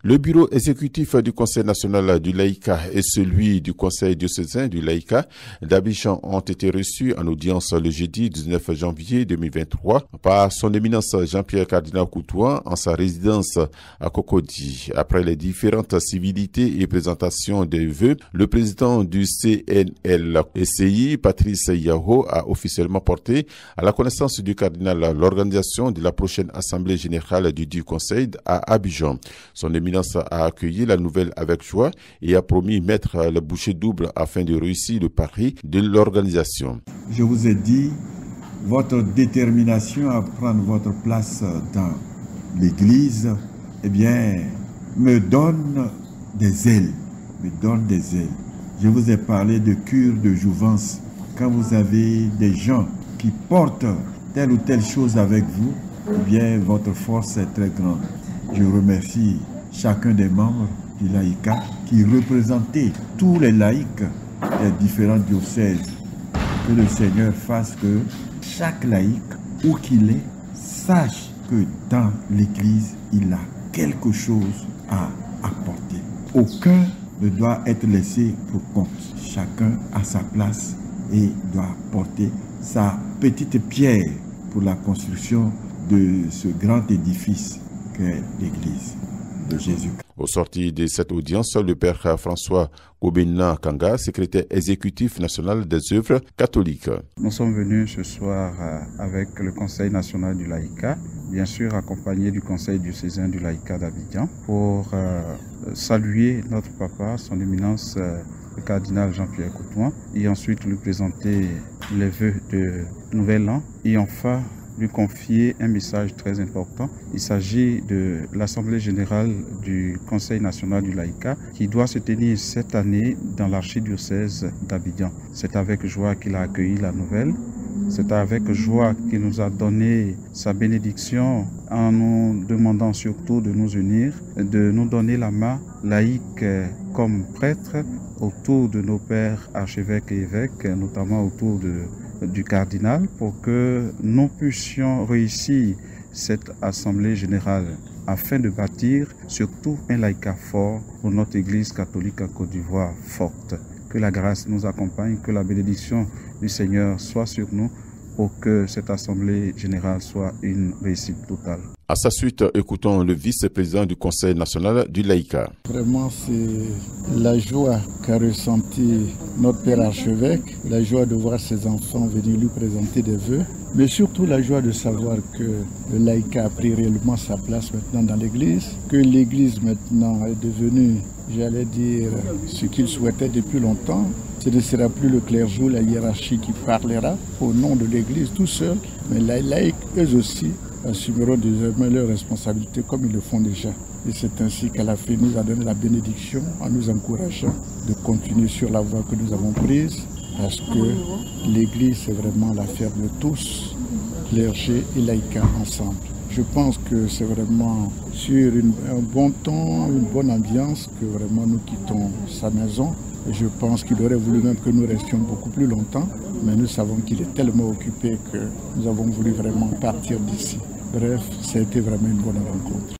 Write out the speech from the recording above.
Le bureau exécutif du Conseil national du laïcat et celui du Conseil diocésain du laïcat d'Abidjan ont été reçus en audience le jeudi 19 janvier 2023 par son éminence Jean-Pierre Cardinal Courtois en sa résidence à Cocody. Après les différentes civilités et présentations des vœux, le président du CNLSI, Patrice Yaho, a officiellement porté à la connaissance du cardinal l'organisation de la prochaine Assemblée générale du Conseil à Abidjan. Son éminence a accueilli la nouvelle avec joie et a promis mettre le bouchée double afin de réussir le pari de l'organisation. Je vous ai dit, votre détermination à prendre votre place dans l'Église, eh bien, me donne des ailes, Je vous ai parlé de cure de jouvence. Quand vous avez des gens qui portent telle ou telle chose avec vous, eh bien, votre force est très grande. Je remercie chacun des membres du laïcat qui représentaient tous les laïcs des différents diocèses. Que le Seigneur fasse que chaque laïc, où qu'il est, sache que dans l'Église, il a quelque chose à apporter. Aucun ne doit être laissé pour compte. Chacun a sa place et doit porter sa petite pierre pour la construction de ce grand édifice qu'est l'Église de Jésus. Au sorti de cette audience, le père François Kobena Kanga, secrétaire exécutif national des œuvres catholiques. Nous sommes venus ce soir avec le Conseil national du laïcat, bien sûr accompagné du Conseil diocésain du laïcat d'Abidjan, pour saluer notre papa, son éminence le cardinal Jean-Pierre Courtois, et ensuite lui présenter les vœux de Nouvel An, et enfin lui confier un message très important. Il s'agit de l'Assemblée générale du Conseil national du laïcat qui doit se tenir cette année dans l'archidiocèse d'Abidjan. C'est avec joie qu'il a accueilli la nouvelle. C'est avec joie qu'il nous a donné sa bénédiction en nous demandant surtout de nous unir, de nous donner la main laïque comme prêtre autour de nos pères archevêques et évêques, notamment autour du cardinal, pour que nous puissions réussir cette assemblée générale afin de bâtir surtout un laïcat fort pour notre Église catholique en Côte d'Ivoire forte. Que la grâce nous accompagne, que la bénédiction du Seigneur soit sur nous pour que cette assemblée générale soit une réussite totale. À sa suite, écoutons le vice-président du Conseil national du laïcat. Vraiment, c'est la joie qu'a ressenti notre père archevêque, la joie de voir ses enfants venir lui présenter des vœux, mais surtout la joie de savoir que le laïcat a pris réellement sa place maintenant dans l'Église, que l'Église maintenant est devenue, j'allais dire, ce qu'il souhaitait depuis longtemps. Ce ne sera plus le clergé ou la hiérarchie qui parlera au nom de l'Église tout seul, mais les laïcs, eux aussi, assumeront désormais leurs responsabilités comme ils le font déjà. Et c'est ainsi qu'à la fin, nous a donné la bénédiction en nous encourageant de continuer sur la voie que nous avons prise, parce que l'Église, c'est vraiment l'affaire de tous, clergé et laïcat ensemble. Je pense que c'est vraiment sur un bon ton, une bonne ambiance que vraiment nous quittons sa maison. Et je pense qu'il aurait voulu même que nous restions beaucoup plus longtemps, mais nous savons qu'il est tellement occupé que nous avons voulu vraiment partir d'ici. Bref, ça a été vraiment une bonne rencontre.